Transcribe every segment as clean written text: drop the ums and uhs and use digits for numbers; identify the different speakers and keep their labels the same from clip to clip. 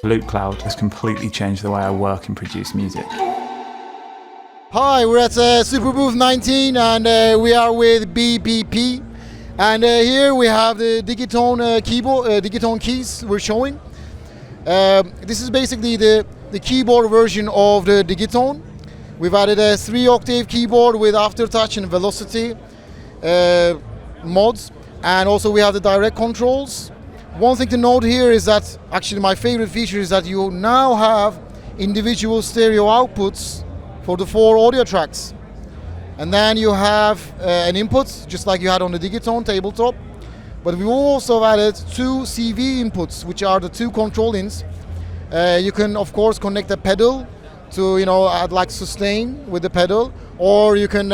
Speaker 1: Loop Cloud has completely changed the way I work and produce music.
Speaker 2: Hi, we're at Superbooth 19 and we are with BPP. And here we have the Digitone keyboard, Digitone Keys we're showing. This is basically the keyboard version of the Digitone. We've added a 3-octave keyboard with aftertouch and velocity mods. And also we have the direct controls. One thing to note here is that, actually my favorite feature is that you now have individual stereo outputs for the 4 audio tracks. And then you have an input, just like you had on the Digitone tabletop. But we also added 2 CV inputs, which are the 2 control-ins. You can, of course, connect a pedal to, add like sustain with the pedal, or you can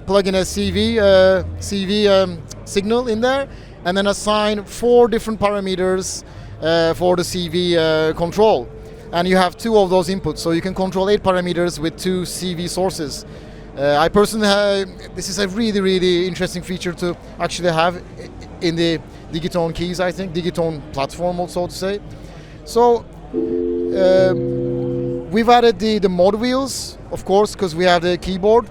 Speaker 2: plug in a CV signal in there, and then assign 4 different parameters for the CV control. And you have 2 of those inputs, so you can control 8 parameters with 2 CV sources. I personally, this is a really, really interesting feature to actually have in the Digitone Keys, I think, Digitone platform also to say. So we've added the mod wheels, of course, because we have the keyboard.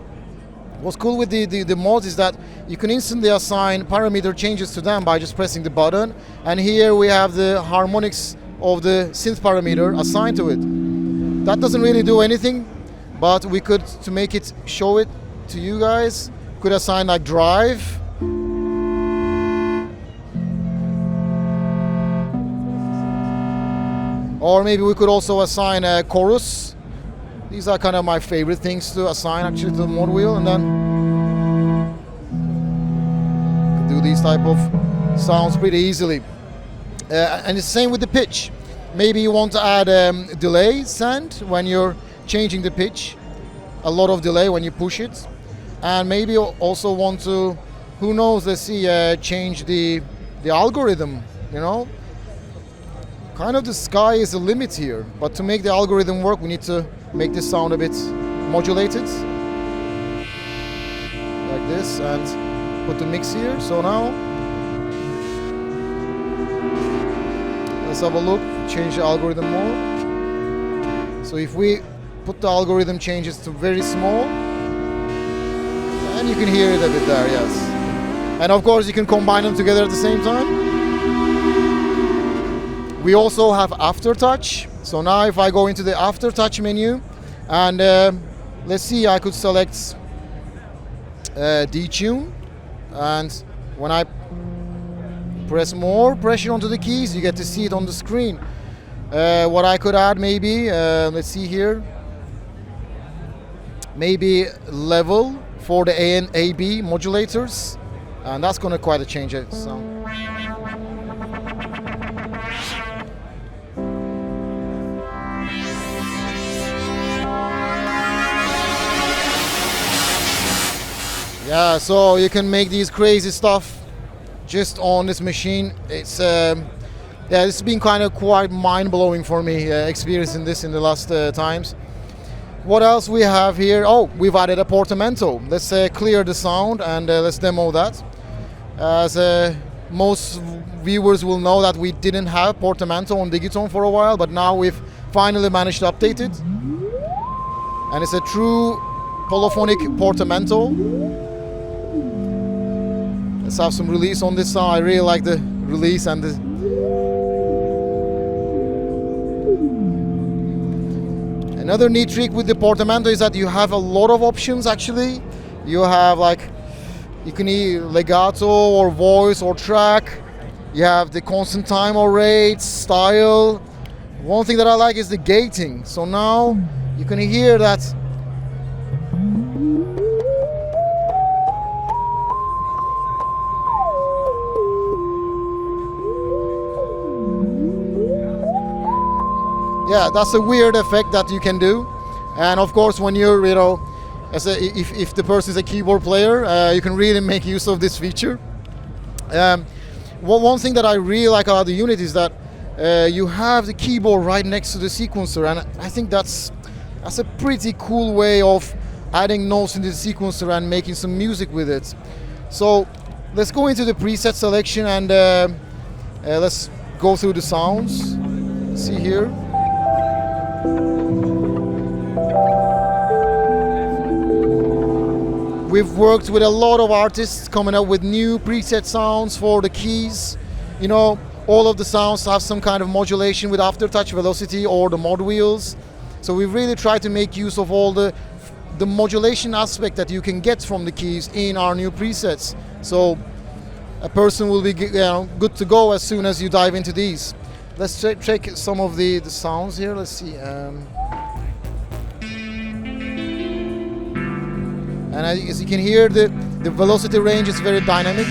Speaker 2: What's cool with the mods is that you can instantly assign parameter changes to them by just pressing the button. And here we have the harmonics of the synth parameter assigned to it. That doesn't really do anything, but we could, to make it show it to you guys, could assign like drive. Or maybe we could also assign a chorus. These are kind of my favorite things to assign actually to the mod wheel, and then do these type of sounds pretty easily. And it's the same with the pitch. Maybe you want to add delay send when you're changing the pitch, a lot of delay when you push it, and maybe also want to, who knows, let's see, change the algorithm, Kind of the sky is the limit here, but to make the algorithm work, we need to make this sound a bit modulated, like this, and put the mix here. So now, let's have a look, change the algorithm more. So if we put the algorithm changes to very small, and you can hear it a bit there, yes. And of course you can combine them together at the same time. We also have aftertouch. So now if I go into the aftertouch menu, and let's see, I could select detune, and when I press more pressure onto the keys, you get to see it on the screen. What I could add maybe, let's see here, maybe level for the A and AB modulators, and that's going to quite change it. So. Yeah, so you can make these crazy stuff just on this machine. It's this has been kind of quite mind-blowing for me, experiencing this in the last times. What else we have here? Oh, we've added a Portamento. Let's clear the sound and let's demo that. As most viewers will know that we didn't have Portamento on Digitone for a while, but now we've finally managed to update it. And it's a true polyphonic Portamento. Let's have some release on this sound. I really like the release and the... Another neat trick with the Portamento is that you have a lot of options actually. You have like, you can either legato or voice or track. You have the constant time or rate, style. One thing that I like is the gating. So now you can hear that. Yeah, that's a weird effect that you can do. And of course, when you're, if the person is a keyboard player, you can really make use of this feature. One thing that I really like about the unit is that you have the keyboard right next to the sequencer, and I think that's a pretty cool way of adding notes into the sequencer and making some music with it. So let's go into the preset selection and let's go through the sounds. See here. We've worked with a lot of artists coming up with new preset sounds for the keys. You know, all of the sounds have some kind of modulation with aftertouch velocity or the mod wheels. So we really try to make use of all the modulation aspect that you can get from the keys in our new presets. So a person will be good to go as soon as you dive into these. Let's check some of the sounds here. Let's see. And as you can hear, the velocity range is very dynamic.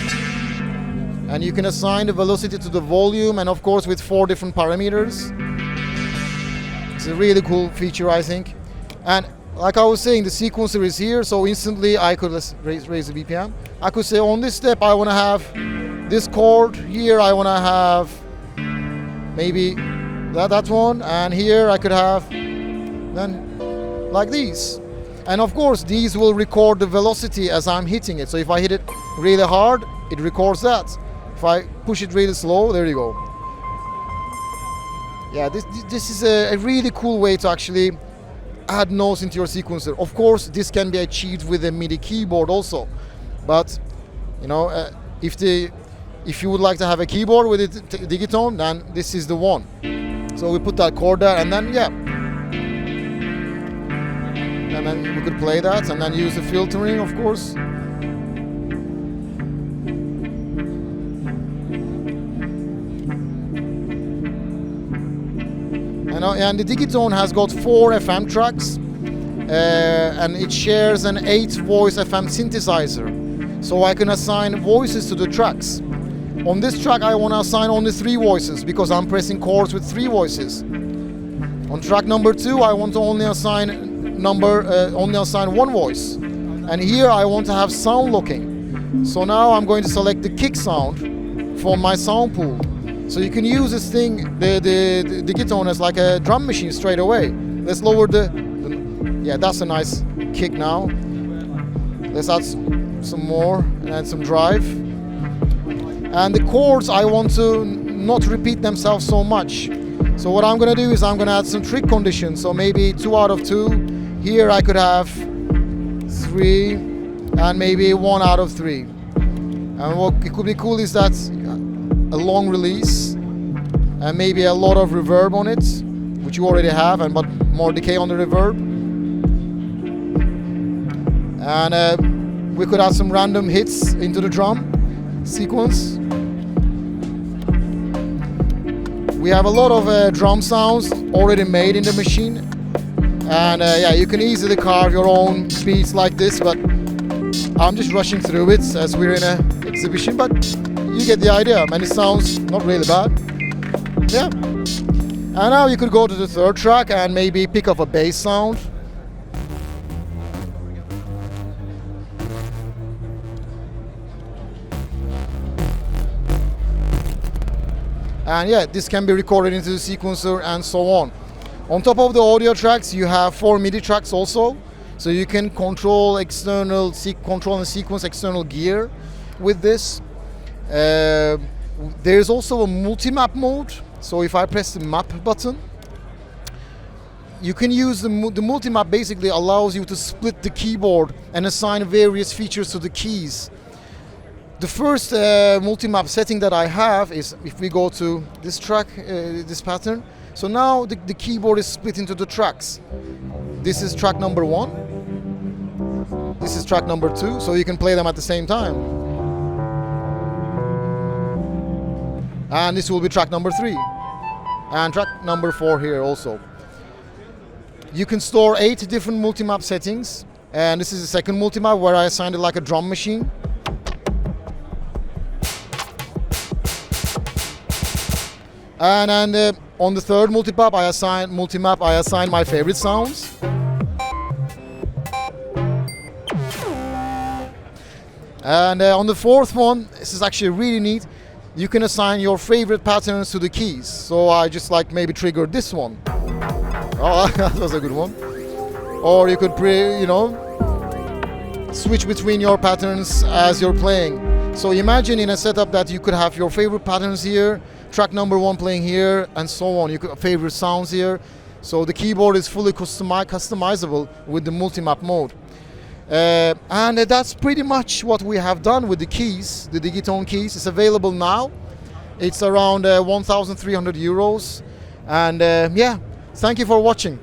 Speaker 2: And you can assign the velocity to the volume, and of course with 4 different parameters. It's a really cool feature, I think. And like I was saying, the sequencer is here, so instantly I could, let's raise the BPM. I could say on this step I want to have this chord, here I want to have maybe that one, and here I could have then like these. And of course these will record the velocity as I'm hitting it. So if I hit it really hard, it records that. If I push it really slow, there you go. Yeah, this is a really cool way to actually add notes into your sequencer. Of course, this can be achieved with a MIDI keyboard also. But you know, if you would like to have a keyboard with it, Digitone, then this is the one. So we put that chord there, and then yeah. And then we could play that, and then use the filtering, of course. And the Digitone has got 4 FM tracks, and it shares an 8-voice FM synthesizer. So I can assign voices to the tracks. On this track I want to assign only 3 voices because I'm pressing chords with 3 voices. On track number 2 I want to only assign 1 voice. And here I want to have sound locking. So now I'm going to select the kick sound from my sound pool. So you can use this thing, the Digitone, as like a drum machine straight away. Let's lower yeah, that's a nice kick now. Let's add some more and add some drive. And the chords, I want to not repeat themselves so much. So what I'm gonna do is I'm gonna add some trick conditions. So maybe 2 out of 2. Here I could have 3 and maybe 1 out of 3. And what it could be cool is that a long release and maybe a lot of reverb on it, which you already have, but more decay on the reverb. And we could add some random hits into the drum sequence. We have a lot of drum sounds already made in the machine, and yeah, you can easily carve your own beats like this, but I'm just rushing through it as we're in an exhibition, but you get the idea, and it sounds not really bad. Yeah. And now you could go to the 3rd track and maybe pick up a bass sound. And yeah, this can be recorded into the sequencer and so on. On top of the audio tracks, you have 4 MIDI tracks also. So you can control and sequence external gear with this. There's also a multi-map mode. So if I press the map button, you can use the multi-map. Basically allows you to split the keyboard and assign various features to the keys. The first multi-map setting that I have is if we go to this track, this pattern. So now the keyboard is split into the tracks. This is track number 1. This is track number 2. So you can play them at the same time. And this will be track number 3. And track number 4 here also. You can store 8 different multi-map settings. And this is the second multi-map where I assigned it like a drum machine. And on the 3rd multi-map, I assign my favorite sounds. And on the 4th one, this is actually really neat. You can assign your favorite patterns to the keys. So I just like maybe trigger this one. Oh, that was a good one. Or you could switch between your patterns as you're playing. So imagine in a setup that you could have your favorite patterns here, track number 1 playing here, and so on. You could have favorite sounds here. So the keyboard is fully customizable with the multi-map mode. And that's pretty much what we have done with the keys, the Digitone keys. It's available now. It's around 1,300 euros. And yeah, thank you for watching.